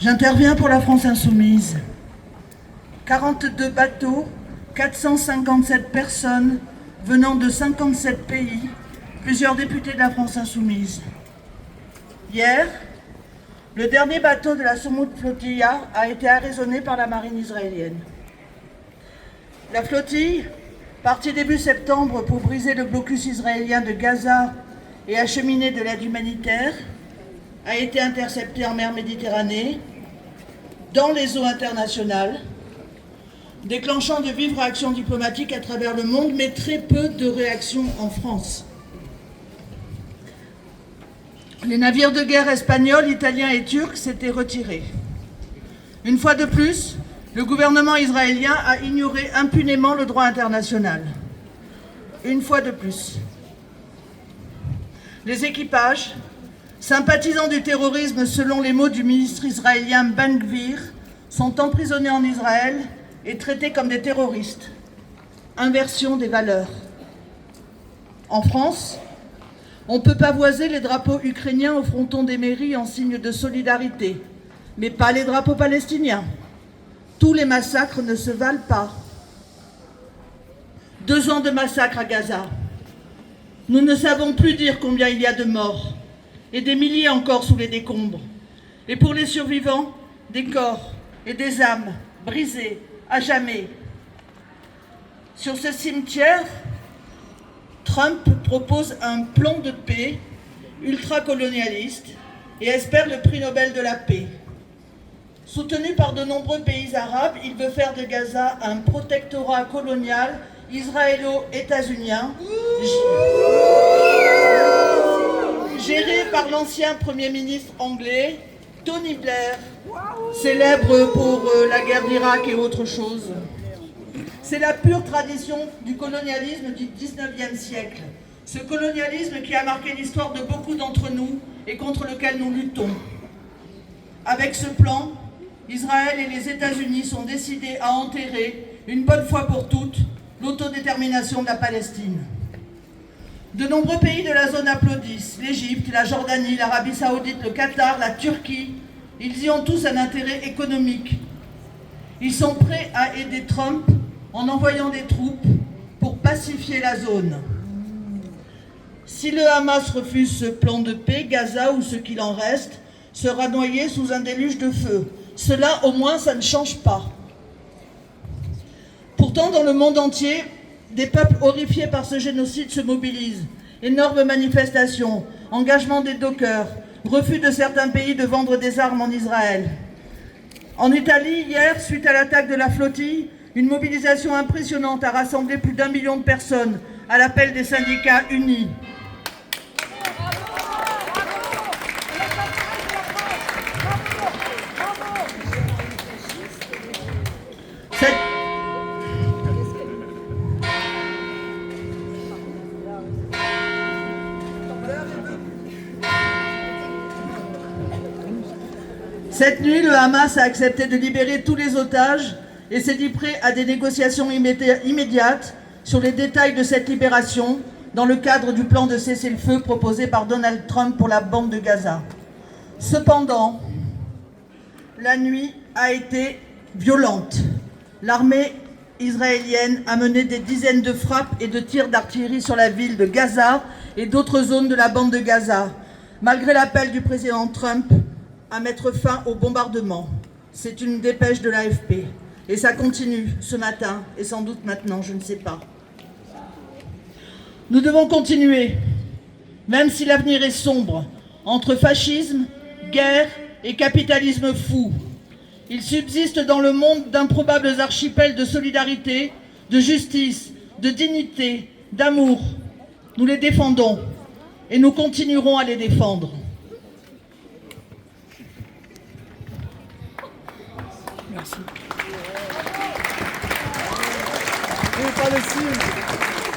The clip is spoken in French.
J'interviens pour la France insoumise. 42 bateaux, 457 personnes venant de 57 pays, plusieurs députés de la France insoumise. Hier, le dernier bateau de la Soumoud Flotilla a été arraisonné par la marine israélienne. La flottille, partie début septembre pour briser le blocus israélien de Gaza et acheminer de l'aide humanitaire, a été interceptée en mer Méditerranée, dans les eaux internationales, déclenchant de vives réactions diplomatiques à travers le monde, mais très peu de réactions en France. Les navires de guerre espagnols, italiens et turcs s'étaient retirés. Une fois de plus, le gouvernement israélien a ignoré impunément le droit international. Une fois de plus. Les équipages, sympathisants du terrorisme selon les mots du ministre israélien Ben Gvir, sont emprisonnés en Israël et traités comme des terroristes. Inversion des valeurs. En France, on peut pavoiser les drapeaux ukrainiens au fronton des mairies en signe de solidarité, mais pas les drapeaux palestiniens. Tous les massacres ne se valent pas. 2 ans de massacres à Gaza. Nous ne savons plus dire combien il y a de morts, et des milliers encore sous les décombres. Et pour les survivants, des corps et des âmes brisées à jamais. Sur ce cimetière, Trump propose un plan de paix ultra-colonialiste et espère le prix Nobel de la paix. Soutenu par de nombreux pays arabes, il veut faire de Gaza un protectorat colonial israélo-états-unien géré par l'ancien Premier ministre anglais Tony Blair, célèbre pour la guerre d'Irak et autre chose. C'est la pure tradition du colonialisme du 19e siècle. Ce colonialisme qui a marqué l'histoire de beaucoup d'entre nous et contre lequel nous luttons. Avec ce plan, Israël et les États-Unis sont décidés à enterrer, une bonne fois pour toutes, l'autodétermination de la Palestine. De nombreux pays de la zone applaudissent, l'Égypte, la Jordanie, l'Arabie Saoudite, le Qatar, la Turquie. Ils y ont tous un intérêt économique. Ils sont prêts à aider Trump en envoyant des troupes pour pacifier la zone. Si le Hamas refuse ce plan de paix, Gaza, ou ce qu'il en reste, sera noyé sous un déluge de feu. Cela, au moins, ça ne change pas. Pourtant, dans le monde entier, des peuples horrifiés par ce génocide se mobilisent. Énormes manifestations, engagement des dockers, refus de certains pays de vendre des armes en Israël. En Italie, hier, suite à l'attaque de la flottille, une mobilisation impressionnante a rassemblé plus d'1 million de personnes à l'appel des syndicats unis. Cette nuit, le Hamas a accepté de libérer tous les otages et s'est dit prêt à des négociations immédiates sur les détails de cette libération dans le cadre du plan de cessez-le-feu proposé par Donald Trump pour la bande de Gaza. Cependant, la nuit a été violente. L'armée israélienne a mené des dizaines de frappes et de tirs d'artillerie sur la ville de Gaza et d'autres zones de la bande de Gaza, malgré l'appel du président Trump à mettre fin au bombardement. C'est une dépêche de l'AFP. Et ça continue ce matin, et sans doute maintenant, je ne sais pas. Nous devons continuer, même si l'avenir est sombre, entre fascisme, guerre et capitalisme fou. Il subsiste dans le monde d'improbables archipels de solidarité, de justice, de dignité, d'amour. Nous les défendons, et nous continuerons à les défendre. Merci. Et Palestine.